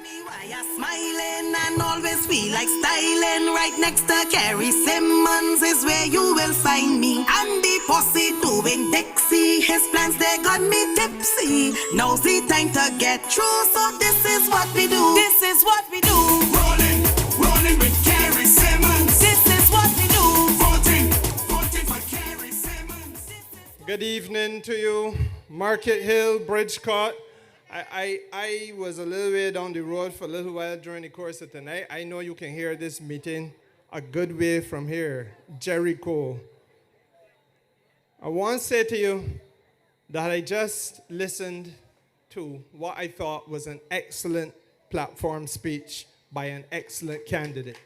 Me why you smiling and always feel like styling. Right next to Kerrie, Symmonds is where you will find me. And the posse doing Dixie. His plans, they got me tipsy. Now's the time to get through. So this is what we do. This is what we do. Rolling with Kerrie Symmonds. This is what we do. Voting for Kerrie Symmonds. Good evening to you, Market Hill, Bridgecourt. I was a little way down the road for a little while during the course of the night. I know you can hear this meeting a good way from here, Jericho. I want to say to you that I just listened to what I thought was an excellent platform speech by an excellent candidate.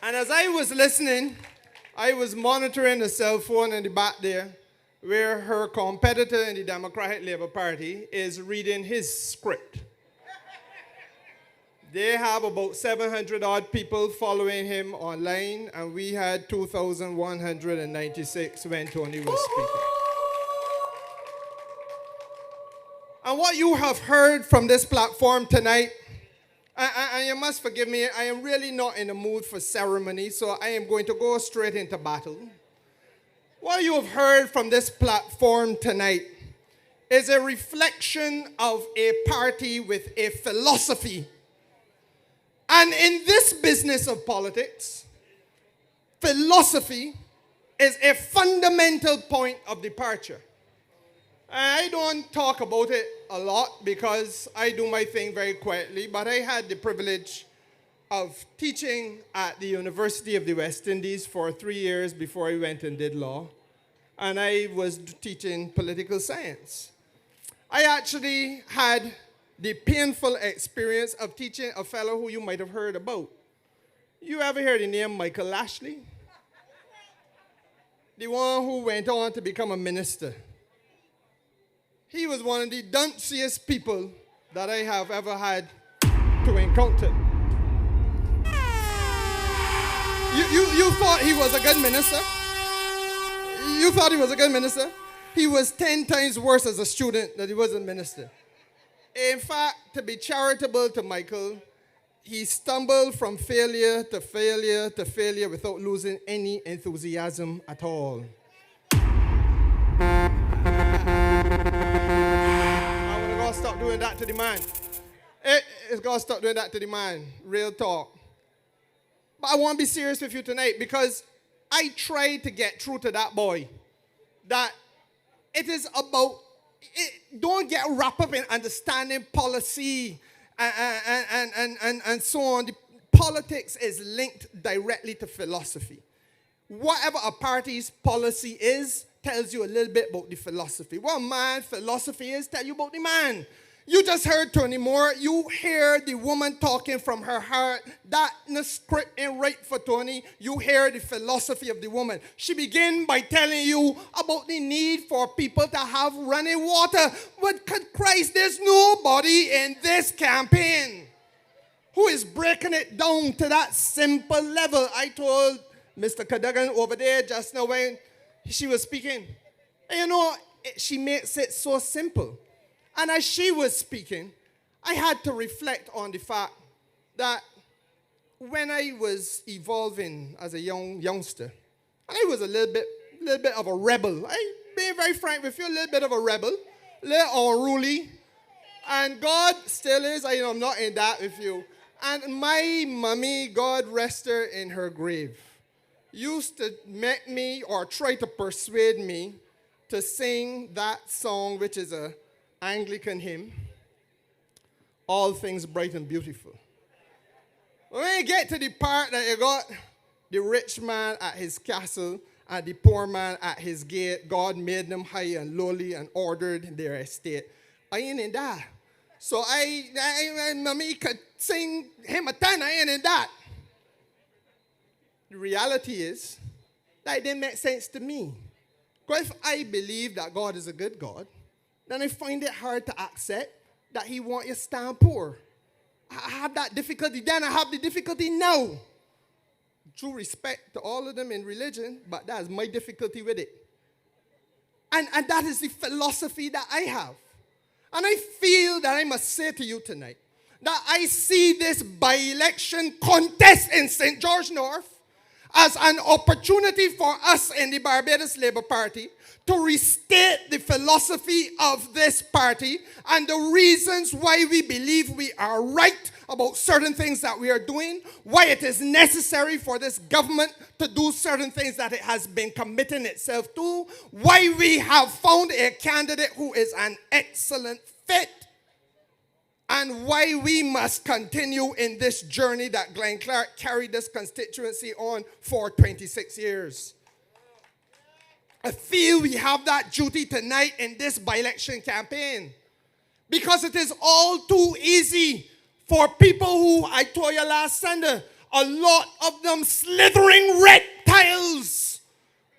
And as I was listening, I was monitoring the cell phone in the back there, where her competitor in the Democratic Labour Party is reading his script. They have about 700 odd people following him online, and we had 2,196 when Tony was speaking. And what you have heard from this platform tonight, and you must forgive me, I am really not in the mood for ceremony, so I am going to go straight into battle. What you have heard from this platform tonight is a reflection of a party with a philosophy. And in this business of politics, philosophy is a fundamental point of departure. I don't talk about it a lot because I do my thing very quietly, but I had the privilege of teaching at the University of the West Indies for 3 years before I went and did law. And I was teaching political science. I actually had the painful experience of teaching a fellow who you might have heard about. You ever heard the name Michael Ashley? The one who went on to become a minister. He was one of the dunsiest people that I have ever had to encounter. You thought he was a good minister? You thought he was a good minister? He was 10 times worse as a student than he was a minister. In fact, to be charitable to Michael, he stumbled from failure to failure to failure without losing any enthusiasm at all. I want to go stop doing that to the man. It's got to stop doing that to the man. Real talk. But I want to be serious with you tonight because I tried to get through to that boy that it is about, don't get wrapped up in understanding policy and so on. The politics is linked directly to philosophy. Whatever a party's policy is tells you a little bit about the philosophy. What a man's philosophy is tell you about the man. You just heard Tony Moore. You hear the woman talking from her heart. That in the script ain't right for Tony. You hear the philosophy of the woman. She began by telling you about the need for people to have running water. But Christ, there's nobody in this campaign who is breaking it down to that simple level. I told Mr. Cadogan over there just now when she was speaking. And you know, she makes it so simple. And as she was speaking, I had to reflect on the fact that when I was evolving as a youngster, I was a little bit of a rebel. I being very frank with you, a little bit of a rebel, a little unruly. And God still is, I'm not in that with you. And my mommy, God rest her in her grave, used to make me or try to persuade me to sing that song, which is a Anglican hymn, All Things Bright and Beautiful. When you get to the part that you got the rich man at his castle and the poor man at his gate, God made them high and lowly and ordered their estate. I ain't in that. So mommy could sing hymn a ton, I ain't in that. The reality is that it didn't make sense to me. Because if I believe that God is a good God, then I find it hard to accept that he wants you to stand poor. I have that difficulty then. I have the difficulty now. True respect to all of them in religion, but that's my difficulty with it. And that is the philosophy that I have. And I feel that I must say to you tonight that I see this by-election contest in St. George North as an opportunity for us in the Barbados Labour Party to restate the philosophy of this party and the reasons why we believe we are right about certain things that we are doing, why it is necessary for this government to do certain things that it has been committing itself to, why we have found a candidate who is an excellent fit, and why we must continue in this journey that Glenn Clark carried this constituency on for 26 years. I feel we have that duty tonight in this by-election campaign because it is all too easy for people who, I told you last Sunday, a lot of them slithering reptiles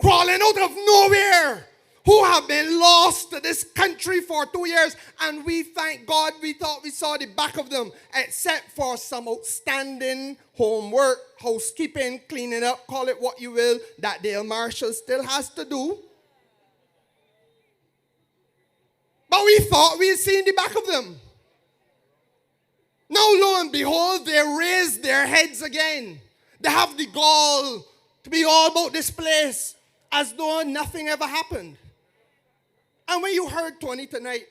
crawling out of nowhere who have been lost to this country for 2 years, and we thank God we thought we saw the back of them, except for some outstanding homework, housekeeping, cleaning up, call it what you will, that Dale Marshall still has to do. But we thought we had seen the back of them. Now, lo and behold, they raise their heads again. They have the gall to be all about this place as though nothing ever happened. And when you heard Tony tonight,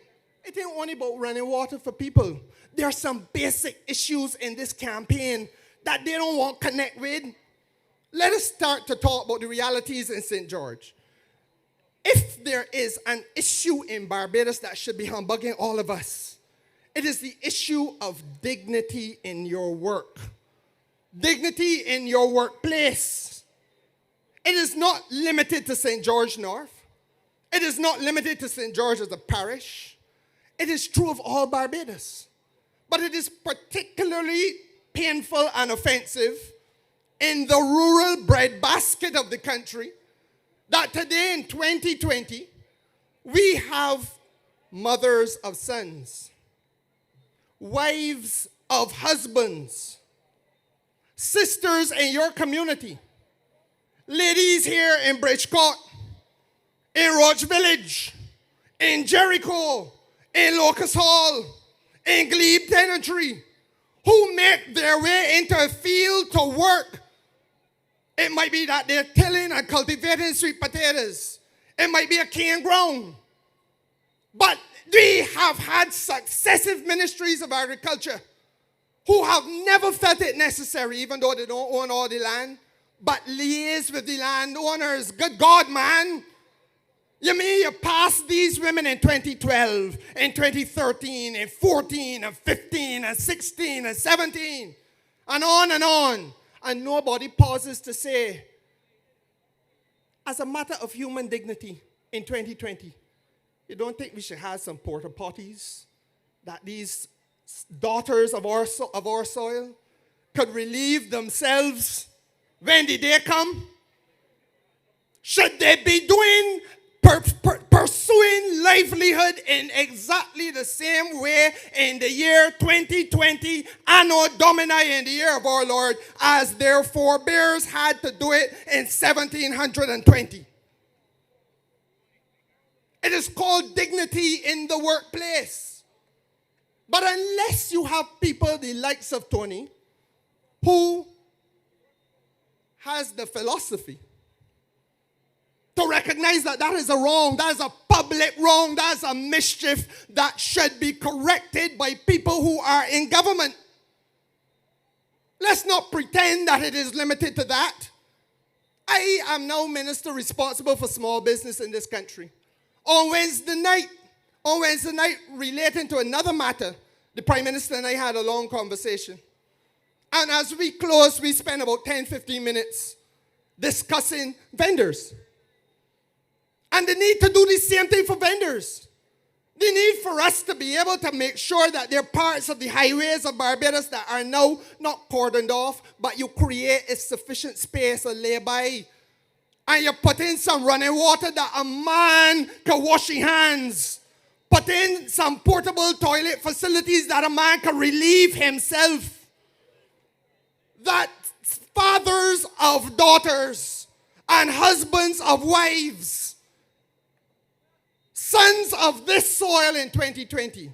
it ain't only about running water for people. There are some basic issues in this campaign that they don't want to connect with. Let us start to talk about the realities in St. George. If there is an issue in Barbados that should be humbugging all of us, it is the issue of dignity in your work. Dignity in your workplace. It is not limited to St. George North. It is not limited to St. George as a parish. It is true of all Barbados. But it is particularly painful and offensive in the rural breadbasket of the country that today in 2020, we have mothers of sons, wives of husbands, sisters in your community, ladies here in Bridgecourt, in Roach Village, in Jericho, in Locust Hall, in Glebe Tenantry, who make their way into a field to work. It might be that they're tilling and cultivating sweet potatoes. It might be a cane ground. But we have had successive ministries of agriculture who have never felt it necessary, even though they don't own all the land, but liaise with the landowners. Good God, man. You mean you passed these women in 2012, in 2013, in 14, and 15, and 16, and 17, and on, and nobody pauses to say, as a matter of human dignity in 2020, you don't think we should have some porta potties that these daughters of our soil could relieve themselves when the day come? Should they be doing pursuing livelihood in exactly the same way in the year 2020, Anno Domini, in the year of our Lord, as their forebears had to do it in 1720? It is called dignity in the workplace. But unless you have people the likes of Tony, who has the philosophy to recognize that that is a wrong, that is a public wrong, that is a mischief that should be corrected by people who are in government. Let's not pretend that it is limited to that. I am now minister responsible for small business in this country. On Wednesday night, relating to another matter, the Prime Minister and I had a long conversation. And as we closed, we spent about 10-15 minutes discussing vendors. And the need to do the same thing for vendors. The need for us to be able to make sure that there are parts of the highways of Barbados that are now not cordoned off, but you create a sufficient space to lay by. And you put in some running water that a man can wash his hands. Put in some portable toilet facilities that a man can relieve himself. That fathers of daughters and husbands of wives, sons of this soil in 2020,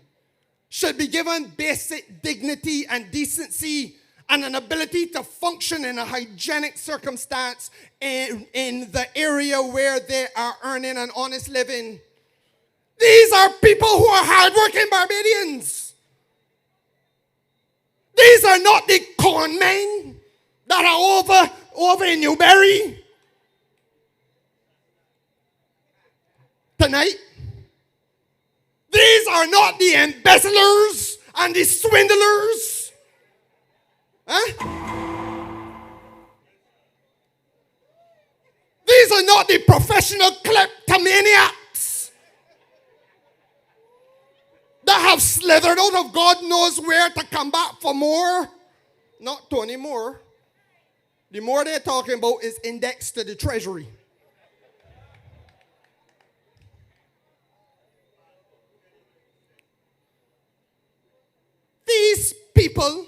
should be given basic dignity and decency and an ability to function in a hygienic circumstance in the area where they are earning an honest living. These are people who are hardworking Barbadians. These are not the con men that are over in Newberry tonight. These are not the embezzlers and the swindlers. These are not the professional kleptomaniacs that have slithered out of God knows where to come back for more. Not Tony Moore. The more they're talking about is indexed to the treasury. These people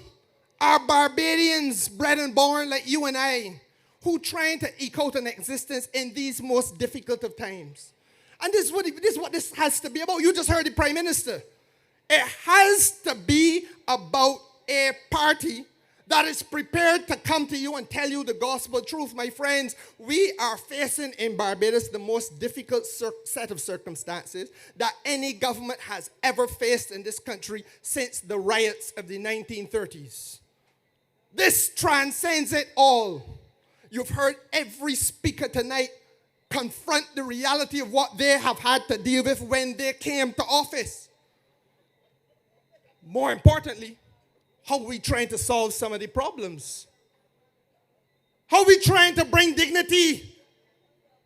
are Barbadians, bred and born like you and I, who trying to eke out an existence in these most difficult of times. And this is what this has to be about. You just heard the Prime Minister. It has to be about a party that is prepared to come to you and tell you the gospel truth. My friends, we are facing in Barbados the most difficult set of circumstances that any government has ever faced in this country since the riots of the 1930s. This transcends it all. You've heard every speaker tonight confront the reality of what they have had to deal with when they came to office. More importantly, how are we trying to solve some of the problems? How are we trying to bring dignity?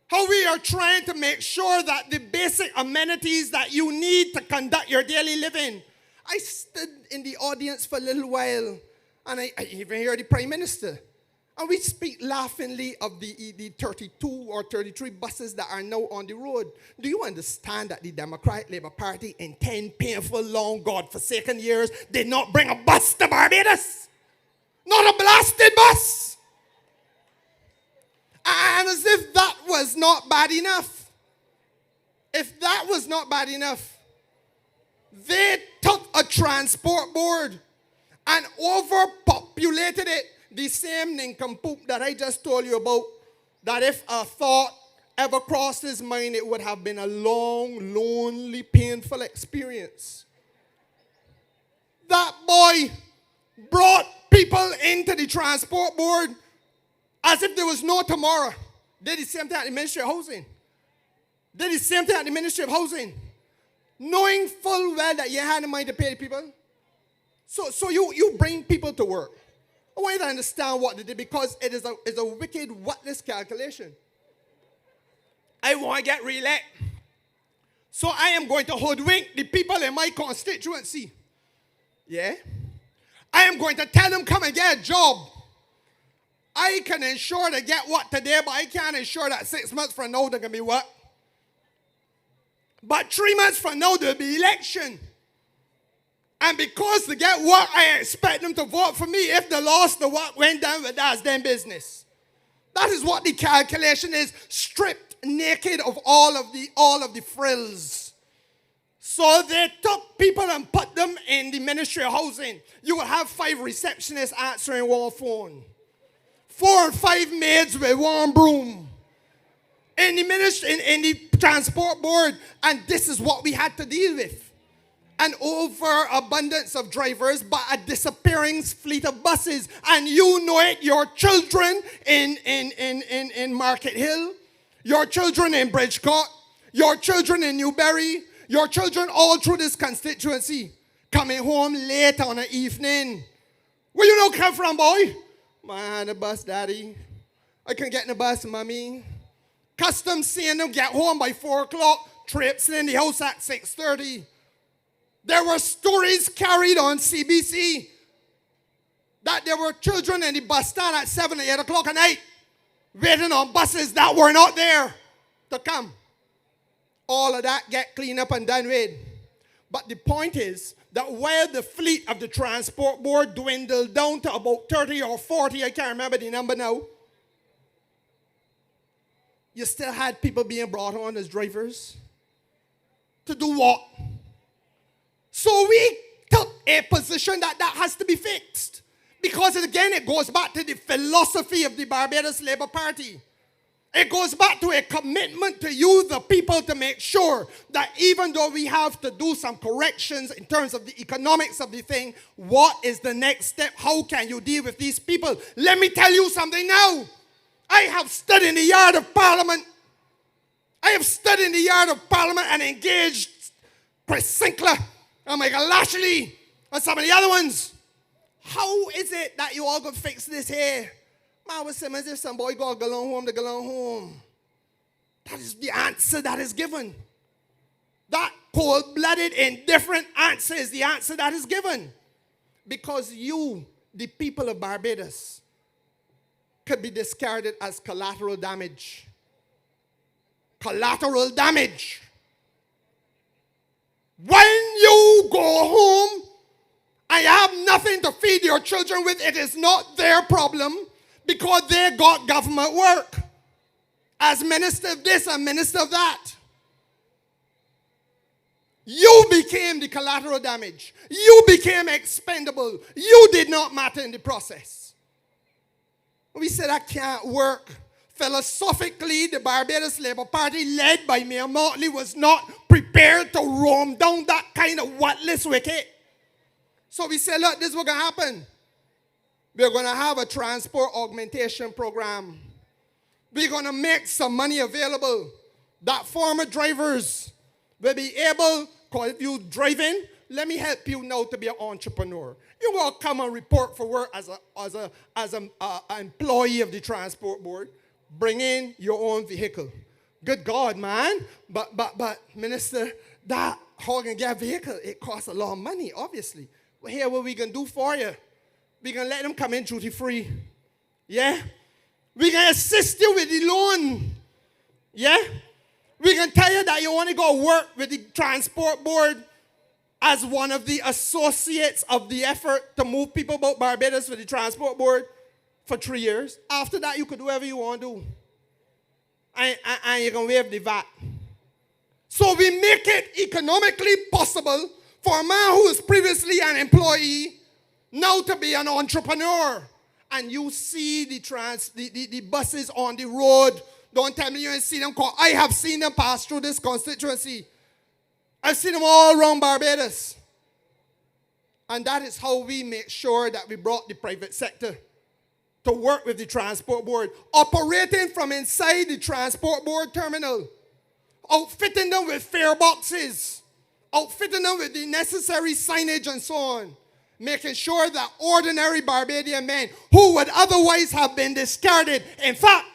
How we are trying to make sure that the basic amenities that you need to conduct your daily living. I stood in the audience for a little while, and I even heard the Prime Minister. And we speak laughingly of the 32 or 33 buses that are now on the road. Do you understand that the Democratic Labour Party in 10 painful, long, God-forsaken years did not bring a bus to Barbados? Not a blasted bus! And as if that was not bad enough. If that was not bad enough, they took a transport board and overpopulated it. The same nincompoop that I just told you about, that if a thought ever crossed his mind, it would have been a long, lonely, painful experience. That boy brought people into the transport board as if there was no tomorrow. Did the same thing at the Ministry of Housing. Did the same thing at the Ministry of Housing. Knowing full well that you had in mind to pay the people. So you bring people to work. I want you to understand what they did, because it is a wicked, whatless calculation. I want to get re-elected. So I am going to hoodwink the people in my constituency. Yeah? I am going to tell them, come and get a job. I can ensure they get what today, but I can't ensure that 6 months from now they're going to be what? But 3 months from now there'll be election. And because to get what, I expect them to vote for me. If they lost, the what went down, but that's their business. That is what the calculation is, stripped naked of all of the frills. So they took people and put them in the Ministry of Housing. You will have 5 receptionists answering one phone, 4 or 5 maids with one broom in the ministry, in the transport board, and this is what we had to deal with. An overabundance of drivers, but a disappearing fleet of buses. And you know it, your children in Market Hill, your children in Bridgecourt, your children in Newberry, your children all through this constituency, coming home late on an evening. Where you know come from, boy? Man, the bus, daddy. I can get in the bus, mommy. Custom seeing them get home by 4 o'clock, traipsing in the house at 6:30. There were stories carried on CBC that there were children in the bus stand at 7 or 8 o'clock at night waiting on buses that were not there to come. All of that get cleaned up and done with. But the point is that while the fleet of the transport board dwindled down to about 30 or 40, I can't remember the number now, you still had people being brought on as drivers. To do what? So we took a position that has to be fixed. Because again, it goes back to the philosophy of the Barbados Labour Party. It goes back to a commitment to you, the people, to make sure that even though we have to do some corrections in terms of the economics of the thing, what is the next step? How can you deal with these people? Let me tell you something now. I have stood in the yard of Parliament. I have stood in the yard of Parliament and engaged Chris Sinclair and Michael Lashley and some of the other ones. How is it that you all going to fix this here? Man, Symmonds, if some boy go along home, they go along home. That is the answer that is given. That cold-blooded, indifferent answer is the answer that is given. Because you, the people of Barbados, could be discarded as collateral damage. Collateral damage. When you go home and you have nothing to feed your children with, it is not their problem. Because they got government work as minister of this and minister of that. You became the collateral damage. You became expendable. You did not matter in the process. We said that can't work. Philosophically, the Barbados Labour Party, led by Mayor Motley, was not prepared to roam down that kind of worthless wicket. So we said, look, this is what's going to happen. We're going to have a transport augmentation program. We're going to make some money available that former drivers will be able, because if you driving, let me help you now to be an entrepreneur. You're going to come and report for work as an employee of the transport board. Bring in your own vehicle. Good God, man. But Minister, that how can get a vehicle? It costs a lot of money, obviously. Well, here, what we going to do for you? We're going to let them come in duty-free. Yeah? We're going to assist you with the loan. Yeah? We're going to tell you that you want to go work with the transport board as one of the associates of the effort to move people about Barbados with the transport board for 3 years. After that, you could do whatever you want to do. And you can waive the VAT. So we make it economically possible for a man who was previously an employee now to be an entrepreneur. And you see the buses on the road. Don't tell me you ain't seen them. I have seen them pass through this constituency. I've seen them all around Barbados. And that is how we make sure that we brought the private sector to work with the transport board, operating from inside the transport board terminal, outfitting them with fare boxes, outfitting them with the necessary signage and so on, making sure that ordinary Barbadian men who would otherwise have been discarded. In fact,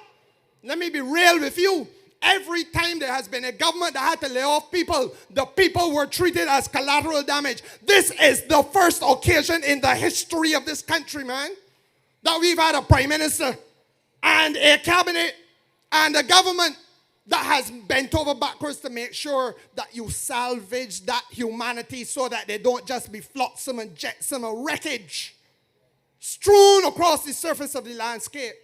let me be real with you. Every time there has been a government that had to lay off people, the people were treated as collateral damage. This is the first occasion in the history of this country, man, that we've had a prime minister and a cabinet and a government that has bent over backwards to make sure that you salvage that humanity so that they don't just be flotsam and jetsam or wreckage strewn across the surface of the landscape.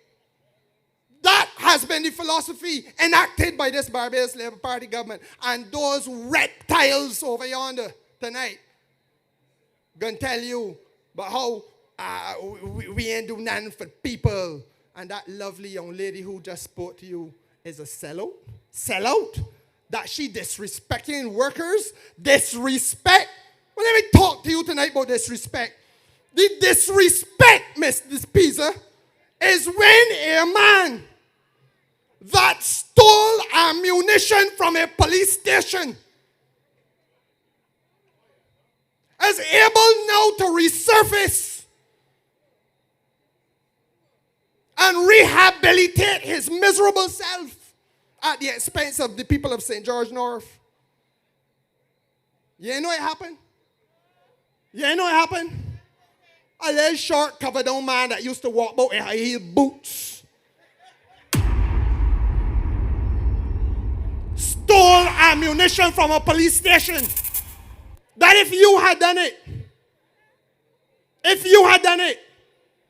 That has been the philosophy enacted by this Barbados Labour Party government. And those reptiles over yonder tonight gonna tell you about how we ain't do nothing for people. And that lovely young lady who just spoke to you is a sellout. Sellout? That she disrespecting workers? Disrespect? Well, let me talk to you tonight about disrespect. The disrespect, Miss Pisa, is when a man that stole ammunition from a police station is able now to resurface and rehabilitate his miserable self at the expense of the people of St. George North. You know it happened? You know it happened? A little short covered down man that used to walk about in high heel boots stole ammunition from a police station. That if you had done it,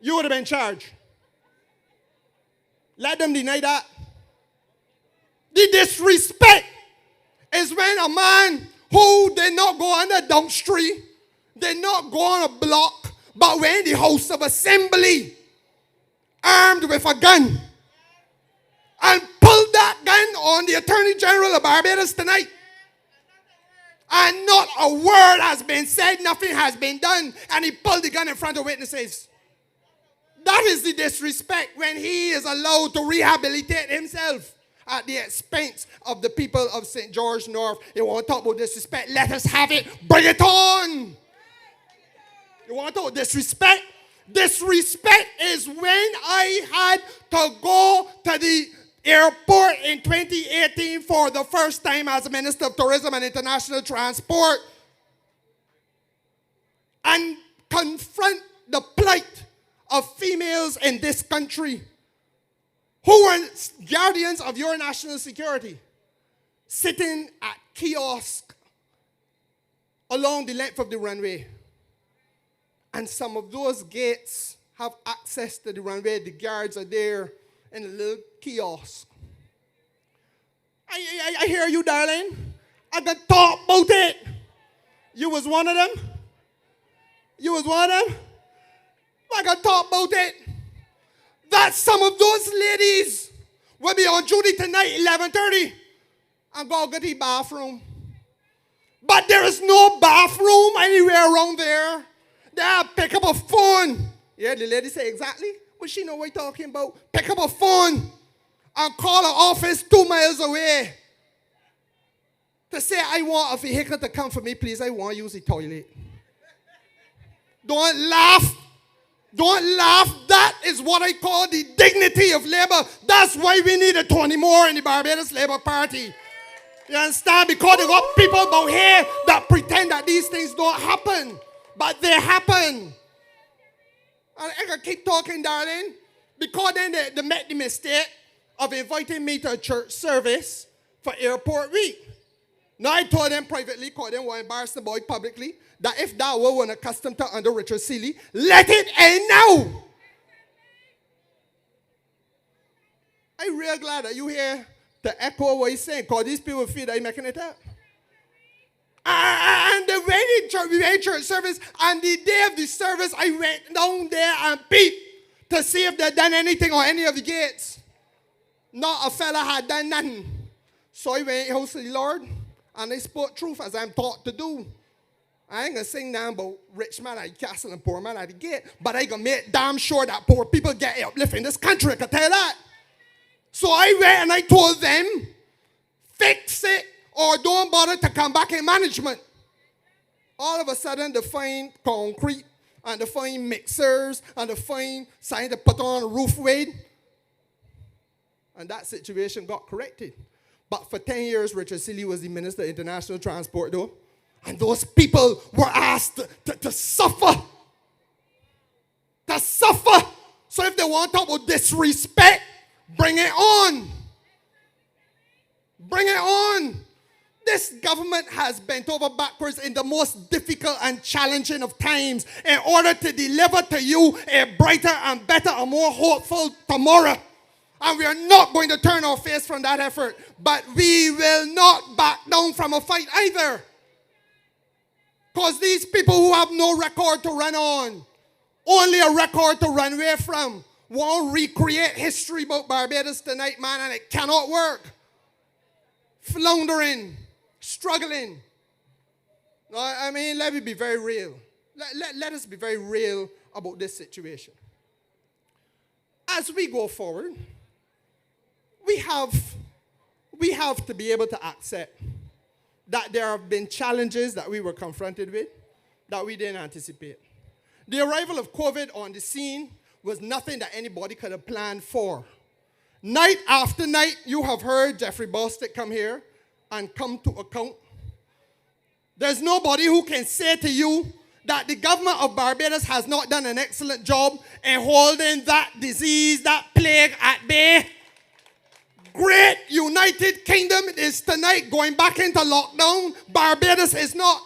you would have been charged. Let them deny that. The disrespect is when a man who did not go on the dump street They not go on a block, but we're in the House of Assembly, armed with a gun, and pulled that gun on the Attorney General of Barbados tonight. And not a word has been said, nothing has been done, and he pulled the gun in front of witnesses. That is the disrespect when he is allowed to rehabilitate himself at the expense of the people of St. George North. You want to talk about disrespect? Let us have it. Bring it on. You want to talk about disrespect? Disrespect is when I had to go to the airport in 2018 for the first time as Minister of Tourism and International Transport and confront the plight of females in this country who were guardians of your national security, sitting at kiosks along the length of the runway. And some of those gates have access to the runway. The guards are there in a little kiosk. I hear you, darling. I can talk about it. You was one of them? You was one of them? I can talk about it. That some of those ladies will be on duty tonight, 11:30, and go to the bathroom. But there is no bathroom anywhere around there. They pick up a phone. Yeah, the lady say exactly what she know what you're talking about. Pick up a phone and call an office 2 miles away to say, I want a vehicle to come for me, please. I want to use the toilet. Don't laugh. Don't laugh. That is what I call the dignity of labor. That's why we need a 20 more in the Barbados Labour Party. You understand? Because they got people about here that pretend that these things don't happen. But they happen. And I can keep talking, darling. Because then they made the mistake of inviting me to a church service for airport week. Now I told them privately, because they want to embarrass the boy publicly, that if that were accustomed to under Richard Seeley, let it end now. I'm real glad that you here to echo what he's saying, because these people feel that he's making it up. And the way we went church service, and the day of the service, I went down there and peeped to see if they'd done anything on any of the gates. Not a fella had done nothing. So I went house of the Lord, and I spoke truth as I'm taught to do. I ain't gonna sing now about rich man at the castle and poor man at the gate, but I gonna make damn sure that poor people get uplift in this country, I can tell you that. So I went and I told them, fix it or don't bother to come back in management. All of a sudden, they find concrete and they find mixers and they find something to put on a roof weight. And that situation got corrected. But for 10 years, Richard Seeley was the Minister of International Transport, though. And those people were asked to suffer. To suffer. So if they want to talk about disrespect, bring it on. Bring it on. This government has bent over backwards in the most difficult and challenging of times in order to deliver to you a brighter and better and more hopeful tomorrow. And we are not going to turn our face from that effort. But we will not back down from a fight either. Because these people who have no record to run on, only a record to run away from, won't recreate history about Barbados tonight, man, and it cannot work. Floundering, struggling. No, I mean, let me be very real. Let us be very real about this situation. As we go forward, we have to be able to accept that there have been challenges that we were confronted with that we didn't anticipate. The arrival of COVID on the scene was nothing that anybody could have planned for. Night after night, you have heard Jeffrey Bostick come here and come to account. There's nobody who can say to you that the government of Barbados has not done an excellent job in holding that disease, that plague at bay. Great United Kingdom is tonight going back into lockdown. Barbados is not.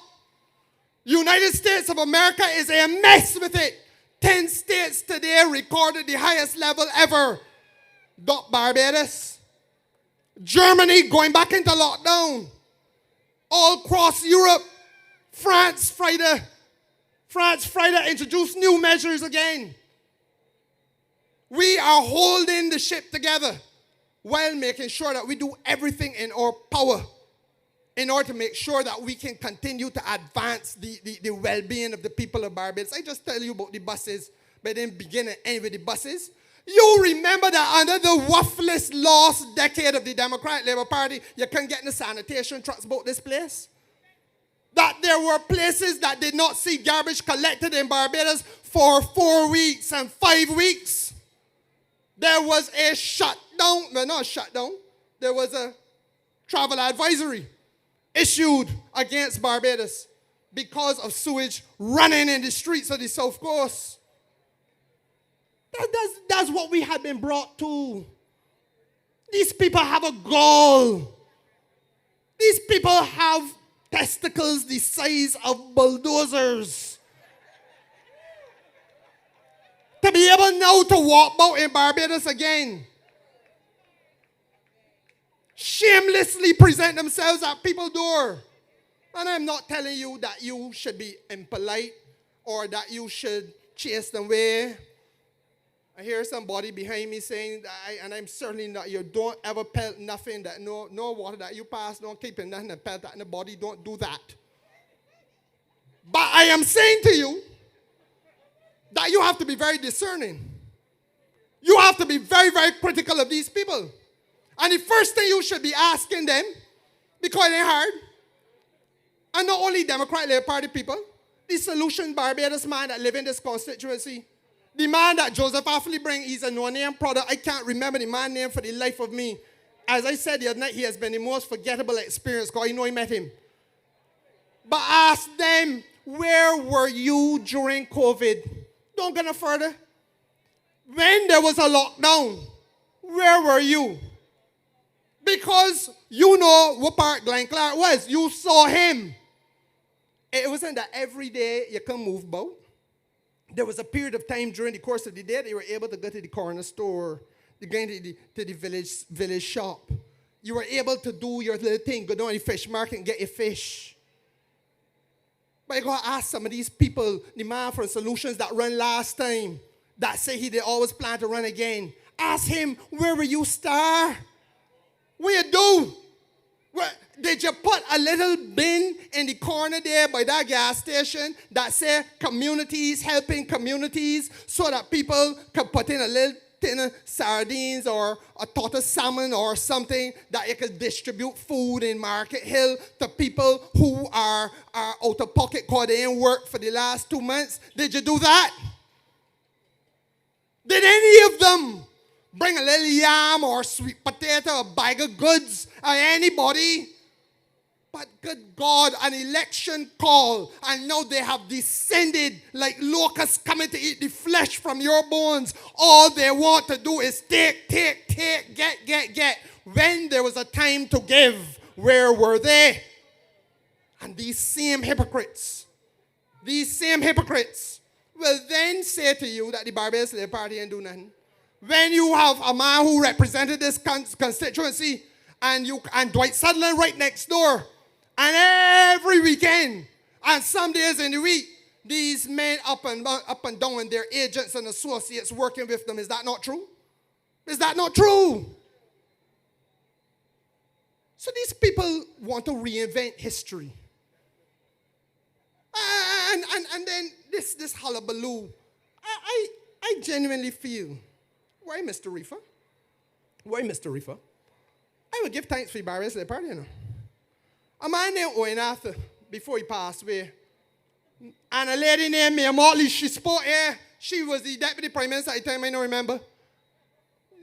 United States of America is a mess with it. 10 states today recorded the highest level ever. Not Barbados. Germany going back into lockdown. All across Europe. France Friday. France Friday introduced new measures again. We are holding the ship together while making sure that we do everything in our power in order to make sure that we can continue to advance the well-being of the people of Barbados. I just tell you about the buses, but then begin and end with the buses. You remember that under the worthless last decade of the Democratic Labour Party, you couldn't get in the sanitation trucks about this place? That there were places that did not see garbage collected in Barbados for 4 weeks and 5 weeks. There was a shutdown, well, not a shutdown, there was a travel advisory issued against Barbados because of sewage running in the streets of the South Coast. That's what we had been brought to. These people have a goal. These people have testicles the size of bulldozers. To be able now to walk about in Barbados again, shamelessly present themselves at people's door. And I'm not telling you that you should be impolite or that you should chase them away. I hear somebody behind me saying, and I'm certainly not, you don't ever pelt nothing, that no water that you pass, don't keep it nothing and pelt that in the body, don't do that. But I am saying to you that you have to be very discerning. You have to be very, very critical of these people. And the first thing you should be asking them, because it ain't hard, and not only Democratic Labour Party people, the Solution Barbados man that live in this constituency, the man that Joseph Affley bring, he's a no-name product. I can't remember the man's name for the life of me. As I said the other night, he has been the most forgettable experience because I know I met him. But ask them, where were you during COVID? Don't go no further. When there was a lockdown, where were you? Because you know what part Glenn Clark was. You saw him. It wasn't that every day you can move about. There was a period of time during the course of the day that you were able to go to the corner store, to go to the village shop. You were able to do your little thing, go down to the fish market and get your fish. But you got to ask some of these people, the man from Solutions that run last time, that say he did always plan to run again. Ask him, where were you, star? What you do? Did you put a little bin in the corner there by that gas station that said communities helping communities so that people could put in a little tin of sardines or a tot of salmon or something that you could distribute food in Market Hill to people who are out of pocket because they ain't worked for the last 2 months? Did you do that? Did any of them bring a little yam or sweet potato or bag of goods or anybody? But good God, an election call, and now they have descended like locusts coming to eat the flesh from your bones. All they want to do is take, get. When there was a time to give, where were they? And these same hypocrites will then say to you that the Barbados Labour Party ain't do nothing. When you have a man who represented this constituency and Dwight Sutherland right next door, and every weekend and some days in the week, these men up and down and their agents and associates working with them. Is that not true? Is that not true? So these people want to reinvent history. And then this hullabaloo. I genuinely feel, why Mr. Reefer? I would give thanks for the Barbados Labour Party, you know. A man named Owen Arthur, before he passed away, and a lady named Mia Motley, she spoke here. She was the Deputy Prime Minister at the time, I don't remember.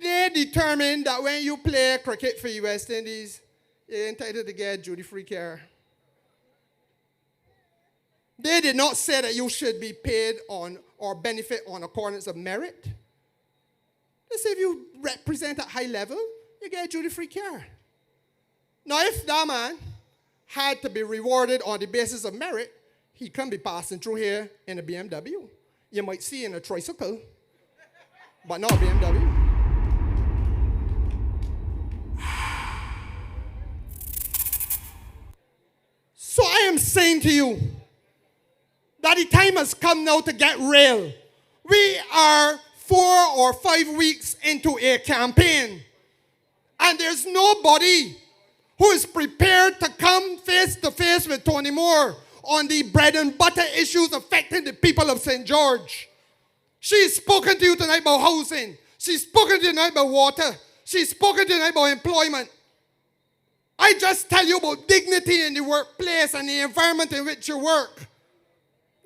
They determined that when you play cricket for the West Indies, you're entitled to get duty-free care. They did not say that you should be paid on or benefit on accordance of merit. They say if you represent at high level, you get duty-free care. Now, if that man had to be rewarded on the basis of merit, he can be passing through here in a BMW. You might see in a tricycle, but not a BMW. So I am saying to you that the time has come now to get real. We are 4 or 5 weeks into a campaign, and there's nobody who is prepared to come face to face with Tony Moore on the bread and butter issues affecting the people of St. George. She's spoken to you tonight about housing. She's spoken to you tonight about water. She's spoken to you tonight about employment. I just tell you about dignity in the workplace and the environment in which you work.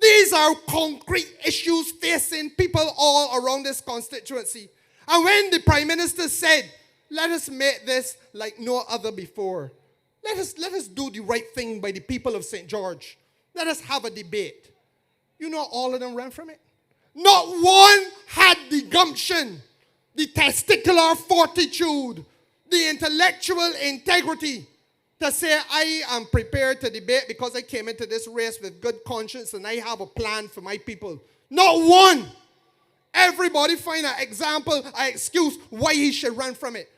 These are concrete issues facing people all around this constituency. And when the Prime Minister said, let us make this like no other before. Let us do the right thing by the people of St. George. Let us have a debate. You know, all of them ran from it. Not one had the gumption, the testicular fortitude, the intellectual integrity to say, I am prepared to debate because I came into this race with good conscience and I have a plan for my people. Not one. Everybody find an example, an excuse why he should run from it.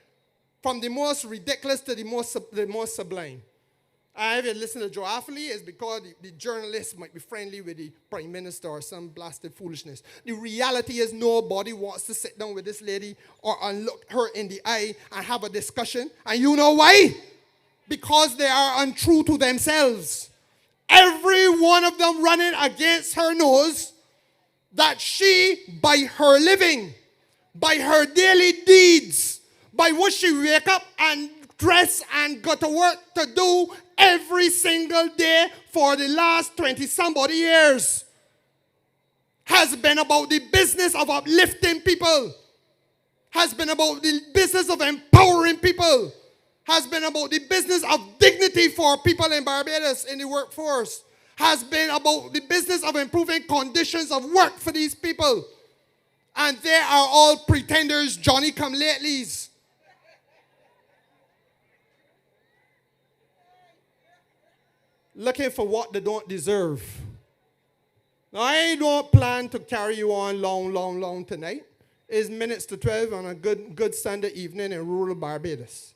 From the most ridiculous to the most sublime. If you listen to Joe Affley, it's because the journalist might be friendly with the Prime Minister or some blasted foolishness. The reality is nobody wants to sit down with this lady or look her in the eye and have a discussion. And you know why? Because they are untrue to themselves. Every one of them running against her knows that she, by her living, by her daily deeds, by what she wake up and dress and go to work to do every single day for the last 20-somebody years, has been about the business of uplifting people, has been about the business of empowering people, has been about the business of dignity for people in Barbados in the workforce, has been about the business of improving conditions of work for these people. And they are all pretenders, Johnny-come-latelys. Looking for what they don't deserve. Now, I don't plan to carry you on long tonight. It's minutes to 12 on a good Sunday evening in rural Barbados.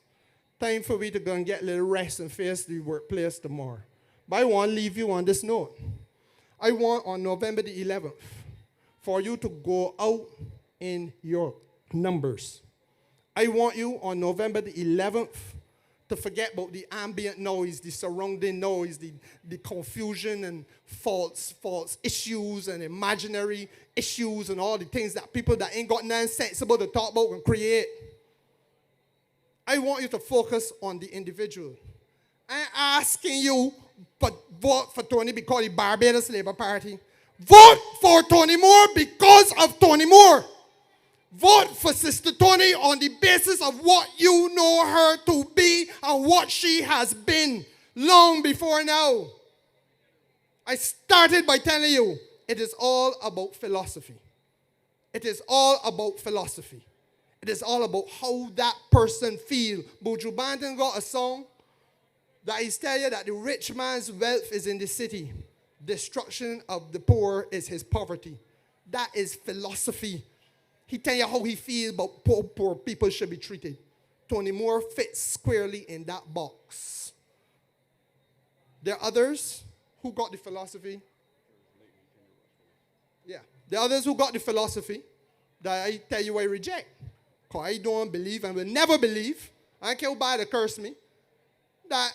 Time for me to go and get a little rest and face the workplace tomorrow. But I want to leave you on this note. I want on November the 11th for you to go out in your numbers. I want you on November the 11th to forget about the ambient noise, the surrounding noise, the confusion and false issues and imaginary issues and all the things that people that ain't got nothing sensible to talk about and create. I want you to focus on the individual. I'm asking you to vote for Tony because the Barbados Labour Party. Vote for Tony Moore because of Tony Moore. Vote for Sister Tony on the basis of what you know her to be and what she has been long before now. I started by telling you, it is all about philosophy. It is all about philosophy. It is all about how that person feels. Buju Banton got a song that is telling you that the rich man's wealth is in the city. Destruction of the poor is his poverty. That is philosophy. He tell you how he feels about poor people should be treated. Tony Moore fits squarely in that box. There are others who got the philosophy. Yeah. There are others who got the philosophy that I tell you I reject. Because I don't believe and will never believe, I don't care who bad to curse me, that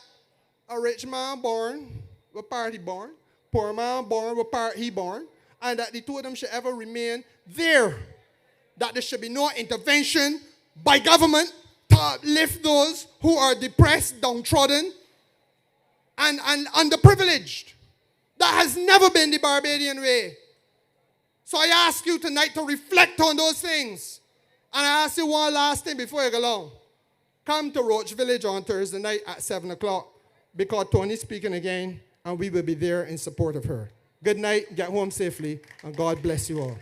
a rich man born with party born, poor man born with party born, and that the two of them should ever remain there. That there should be no intervention by government to uplift those who are depressed, downtrodden, and underprivileged. That has never been the Barbadian way. So I ask you tonight to reflect on those things. And I ask you one last thing before you go along. Come to Roach Village on Thursday night at 7 o'clock because Tony's speaking again and we will be there in support of her. Good night, get home safely, and God bless you all.